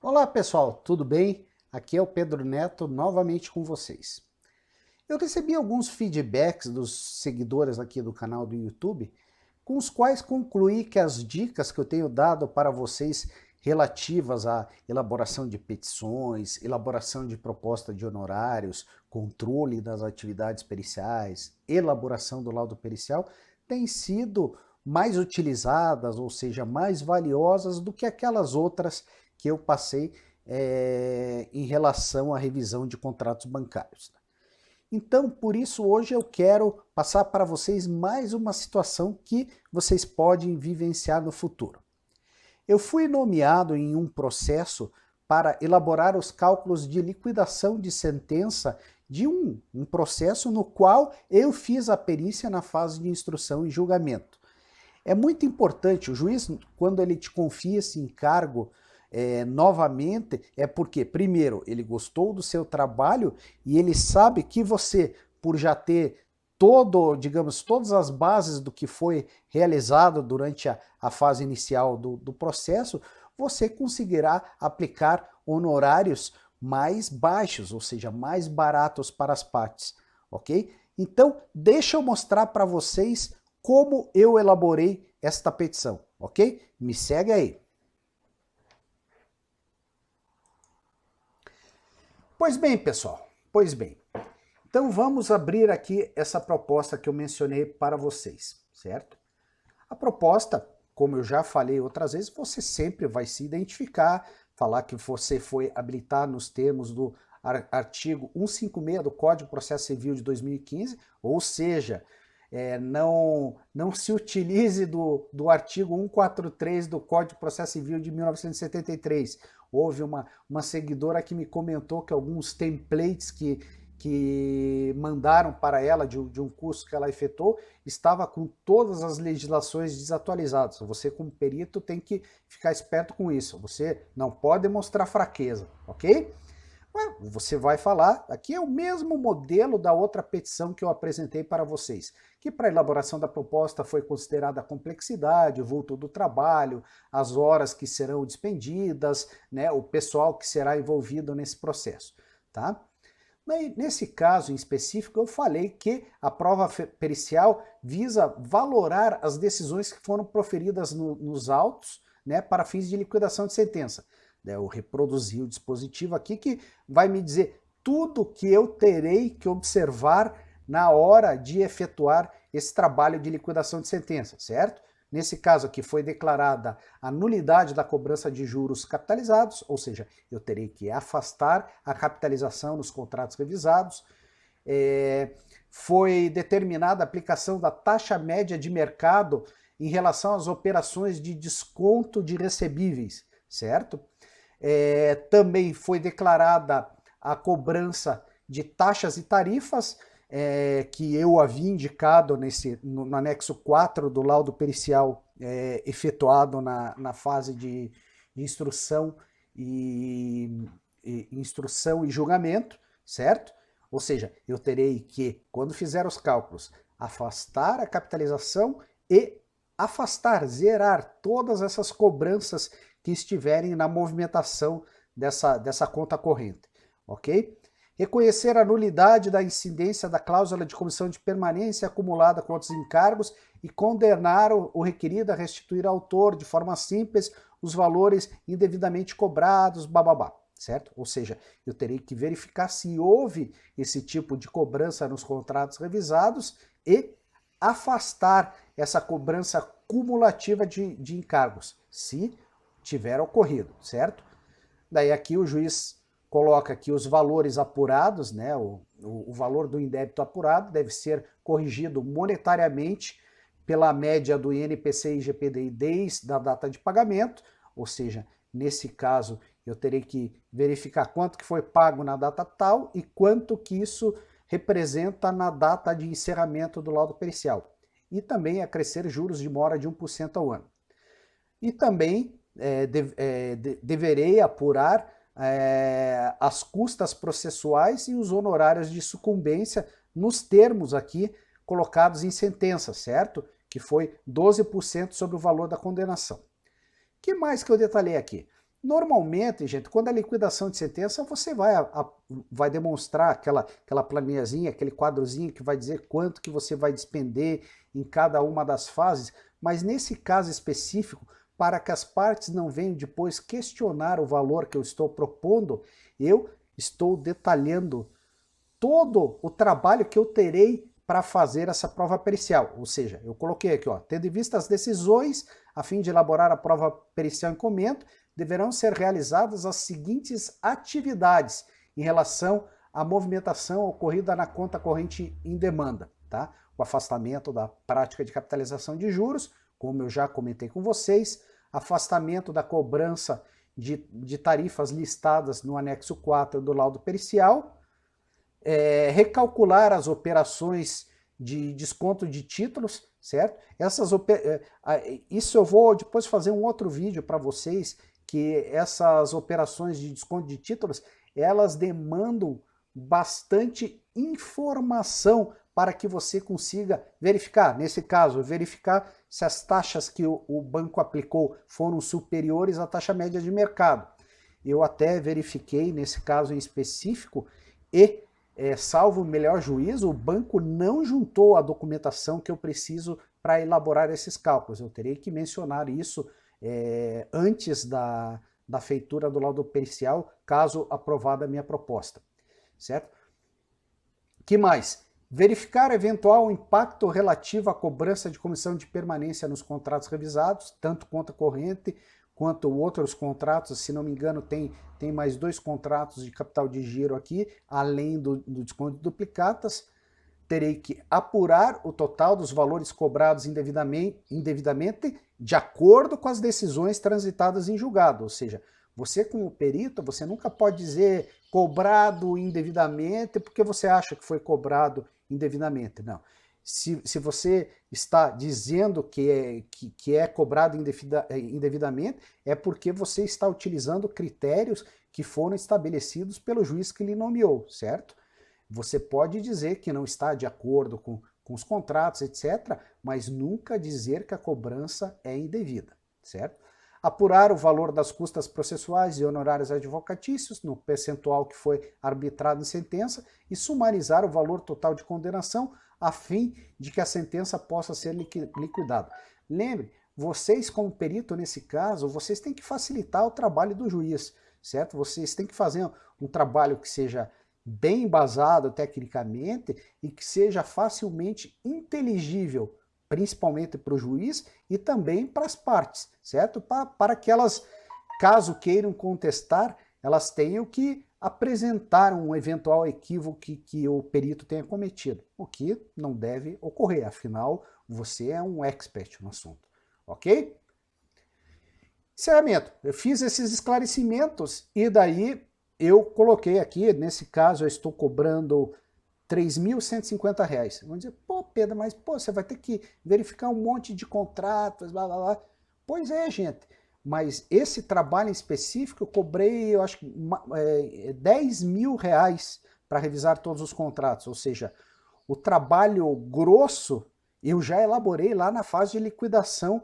Olá pessoal, tudo bem? Aqui é o Pedro Neto novamente com vocês. Eu recebi alguns feedbacks dos seguidores aqui do canal do YouTube, com os quais concluí que as dicas que eu tenho dado para vocês relativas à elaboração de petições, elaboração de proposta de honorários, controle das atividades periciais, elaboração do laudo pericial, têm sido mais utilizadas, ou seja, mais valiosas do que aquelas outras que eu passei em relação à revisão de contratos bancários. Então, por isso, hoje eu quero passar para vocês mais uma situação que vocês podem vivenciar no futuro. Eu fui nomeado em um processo para elaborar os cálculos de liquidação de sentença de um processo no qual eu fiz a perícia na fase de instrução e julgamento. É muito importante, o juiz, quando ele te confia esse encargo novamente, é porque, primeiro, ele gostou do seu trabalho e ele sabe que você, por já ter digamos, todas as bases do que foi realizado durante a fase inicial do processo, você conseguirá aplicar honorários mais baixos, ou seja, mais baratos para as partes, ok? Então, deixa eu mostrar para vocês como eu elaborei esta petição, ok? Me segue aí. Pois bem, pessoal, pois bem. Então vamos abrir aqui essa proposta que eu mencionei para vocês, certo? A proposta, como eu já falei outras vezes, você sempre vai se identificar, falar que você foi habilitado nos termos do artigo 156 do Código de Processo Civil de 2015, ou seja, não se utilize do artigo 143 do Código de Processo Civil de 1973. Houve uma seguidora que me comentou que alguns templates que mandaram para ela de um curso que ela efetuou, estava com todas as legislações desatualizadas. Você, como perito, tem que ficar esperto com isso. Você não pode demonstrar fraqueza, ok? Você vai falar, aqui é o mesmo modelo da outra petição que eu apresentei para vocês, que para a elaboração da proposta foi considerada a complexidade, o vulto do trabalho, as horas que serão dispendidas, né, o pessoal que será envolvido nesse processo, tá? Nesse caso em específico, eu falei que a prova pericial visa valorar as decisões que foram proferidas nos autos, né, para fins de liquidação de sentença. Eu reproduzi o dispositivo aqui que vai me dizer tudo que eu terei que observar na hora de efetuar esse trabalho de liquidação de sentença, certo? Nesse caso aqui foi declarada a nulidade da cobrança de juros capitalizados, ou seja, eu terei que afastar a capitalização nos contratos revisados. Foi determinada a aplicação da taxa média de mercado em relação às operações de desconto de recebíveis, certo? Também foi declarada a cobrança de taxas e tarifas, que eu havia indicado no anexo 4 do laudo pericial efetuado na fase de instrução instrução e julgamento, certo? Ou seja, eu terei que, quando fizer os cálculos, afastar a capitalização e afastar, zerar todas essas cobranças que estiverem na movimentação dessa conta corrente, ok? Reconhecer a nulidade da incidência da cláusula de comissão de permanência acumulada com outros encargos e condenar o requerido a restituir ao autor, de forma simples, os valores indevidamente cobrados, bababá, certo? Ou seja, eu terei que verificar se houve esse tipo de cobrança nos contratos revisados e afastar essa cobrança cumulativa de encargos, se tiver ocorrido, certo? Daí aqui o juiz coloca aqui os valores apurados, né? O valor do indébito apurado deve ser corrigido monetariamente pela média do INPC e IGPDI desde a data de pagamento, ou seja, nesse caso eu terei que verificar quanto que foi pago na data tal e quanto que isso representa na data de encerramento do laudo pericial. E também acrescer juros de mora de 1% ao ano. E também deverei apurar as custas processuais e os honorários de sucumbência nos termos aqui colocados em sentença, certo? Que foi 12% sobre o valor da condenação. O que mais que eu detalhei aqui? Normalmente, gente, quando é liquidação de sentença, você vai demonstrar aquela planilhazinha, aquele quadrozinho que vai dizer quanto que você vai despender em cada uma das fases, mas nesse caso específico, para que as partes não venham depois questionar o valor que eu estou propondo, eu estou detalhando todo o trabalho que eu terei para fazer essa prova pericial. Ou seja, eu coloquei aqui, ó, tendo em vista as decisões, a fim de elaborar a prova pericial em comento, deverão ser realizadas as seguintes atividades em relação à movimentação ocorrida na conta corrente em demanda, tá? O afastamento da prática de capitalização de juros, como eu já comentei com vocês, afastamento da cobrança de tarifas listadas no anexo 4 do laudo pericial, recalcular as operações de desconto de títulos, certo? Isso eu vou depois fazer um outro vídeo para vocês, que essas operações de desconto de títulos, elas demandam bastante informação para que você consiga verificar, nesse caso, verificar se as taxas que o banco aplicou foram superiores à taxa média de mercado. Eu até verifiquei nesse caso em específico e, salvo o melhor juízo, o banco não juntou a documentação que eu preciso para elaborar esses cálculos. Eu terei que mencionar isso antes da feitura do laudo pericial, caso aprovada a minha proposta, certo? Que mais? Verificar eventual impacto relativo à cobrança de comissão de permanência nos contratos revisados, tanto conta corrente quanto outros contratos. Se não me engano, tem mais 2 contratos de capital de giro aqui, além do desconto de duplicatas. Terei que apurar o total dos valores cobrados indevidamente de acordo com as decisões transitadas em julgado. Ou seja, você como perito, você nunca pode dizer cobrado indevidamente porque você acha que foi cobrado indevidamente. Não. Se você está dizendo que é cobrado indevidamente, é porque você está utilizando critérios que foram estabelecidos pelo juiz que lhe nomeou, certo? Você pode dizer que não está de acordo com os contratos, etc., mas nunca dizer que a cobrança é indevida, certo? Apurar o valor das custas processuais e honorários advocatícios no percentual que foi arbitrado em sentença e sumarizar o valor total de condenação a fim de que a sentença possa ser liquidada. Lembre, vocês como perito nesse caso, vocês têm que facilitar o trabalho do juiz, certo? Vocês têm que fazer um trabalho que seja bem embasado tecnicamente e que seja facilmente inteligível, principalmente para o juiz e também para as partes, certo? Para que elas, caso queiram contestar, elas tenham que apresentar um eventual equívoco que o perito tenha cometido, o que não deve ocorrer, afinal, você é um expert no assunto, ok? Encerramento. Eu fiz esses esclarecimentos e daí eu coloquei aqui, nesse caso eu estou cobrando R$ 3.150. Vão dizer, pô, Pedro, mas pô, você vai ter que verificar um monte de contratos, blá blá blá. Pois é, gente, mas esse trabalho em específico eu cobrei, eu acho que R$ 10 mil para revisar todos os contratos, ou seja, o trabalho grosso eu já elaborei lá na fase de liquidação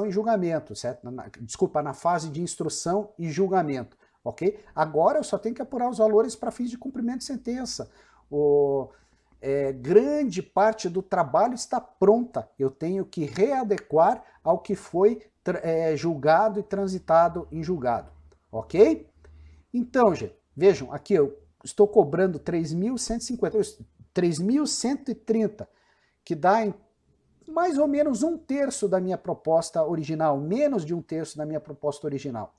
e julgamento, certo? Desculpa, na fase de instrução e julgamento. Ok? Agora eu só tenho que apurar os valores para fins de cumprimento de sentença. Grande parte do trabalho está pronta. Eu tenho que readequar ao que foi julgado e transitado em julgado. Ok? Então, gente, vejam, aqui eu estou cobrando 3.150, 3.130, que dá em mais ou menos 1/3 da minha proposta original, menos de 1/3 da minha proposta original.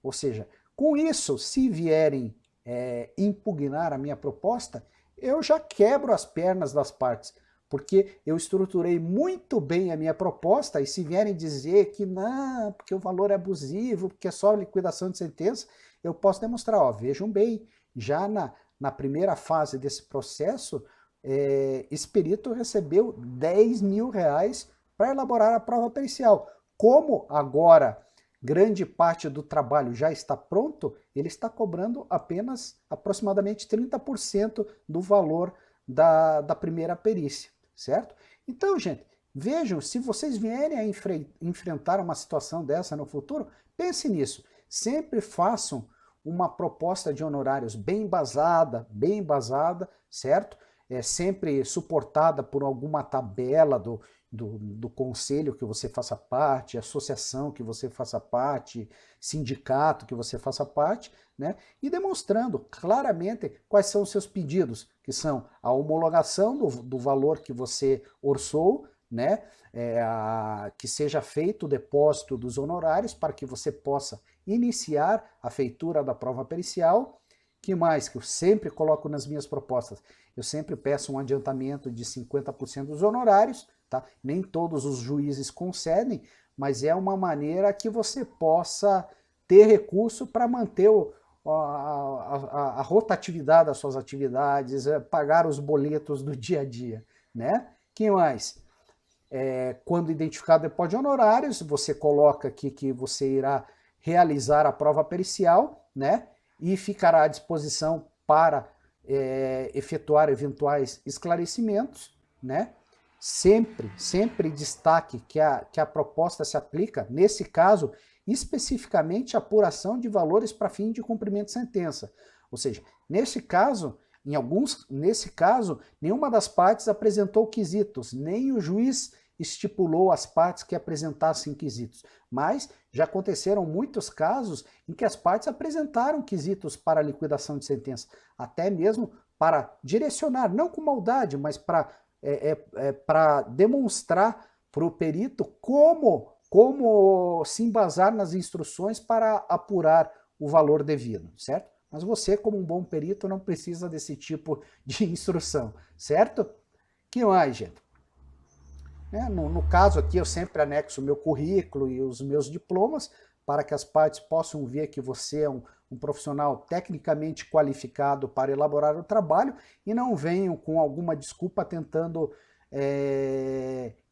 Ou seja, com isso, se vierem impugnar a minha proposta, eu já quebro as pernas das partes, porque eu estruturei muito bem a minha proposta, e se vierem dizer que não, porque o valor é abusivo, porque é só liquidação de sentença, eu posso demonstrar, ó, vejam bem, já na primeira fase desse processo, esse perito recebeu R$ 10 mil para elaborar a prova pericial. Como agora grande parte do trabalho já está pronto, ele está cobrando apenas aproximadamente 30% do valor da primeira perícia, certo? Então, gente, vejam, se vocês vierem a enfrentar uma situação dessa no futuro, pense nisso. sempre façam uma proposta de honorários bem embasada, certo? Sempre suportada por alguma tabela do conselho que você faça parte, associação que você faça parte, sindicato que você faça parte, né? E demonstrando claramente quais são os seus pedidos, que são a homologação do valor que você orçou, né? Que seja feito o depósito dos honorários para que você possa iniciar a feitura da prova pericial. Que mais que eu sempre coloco nas minhas propostas? Eu sempre peço um adiantamento de 50% dos honorários, tá? Nem todos os juízes concedem, mas é uma maneira que você possa ter recurso para manter a rotatividade das suas atividades, pagar os boletos do dia a dia, né? Que mais? Quando identificado o depósito de honorários, você coloca aqui que você irá realizar a prova pericial, né? E ficará à disposição para efetuar eventuais esclarecimentos, né? Sempre destaque que a proposta se aplica, nesse caso, especificamente a apuração de valores para fim de cumprimento de sentença. Ou seja, nesse caso, nenhuma das partes apresentou quesitos, nem o juiz estipulou as partes que apresentassem quesitos. Mas já aconteceram muitos casos em que as partes apresentaram quesitos para a liquidação de sentença, até mesmo para direcionar, não com maldade, mas para demonstrar para o perito como se embasar nas instruções para apurar o valor devido, certo? Mas você, como um bom perito, não precisa desse tipo de instrução, certo? Que mais, gente? No caso aqui, eu sempre anexo o meu currículo e os meus diplomas para que as partes possam ver que você é um profissional tecnicamente qualificado para elaborar o trabalho e não venham com alguma desculpa tentando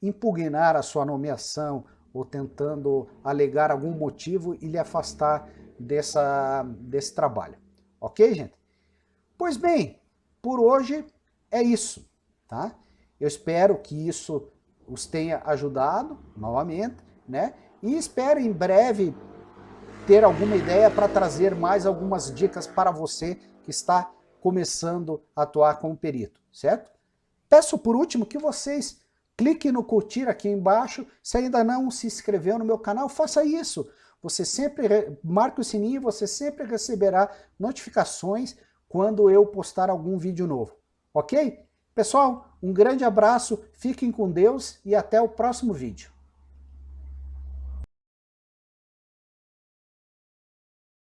impugnar a sua nomeação ou tentando alegar algum motivo e lhe afastar desse trabalho. Ok, gente? Pois bem, por hoje é isso, tá? Eu espero que isso os tenha ajudado, novamente, né? E espero em breve ter alguma ideia para trazer mais algumas dicas para você que está começando a atuar como perito, certo? Peço por último que vocês cliquem no curtir aqui embaixo. Se ainda não se inscreveu no meu canal, faça isso. Você sempre marque o sininho e você sempre receberá notificações quando eu postar algum vídeo novo, ok? Pessoal, um grande abraço, fiquem com Deus e até o próximo vídeo.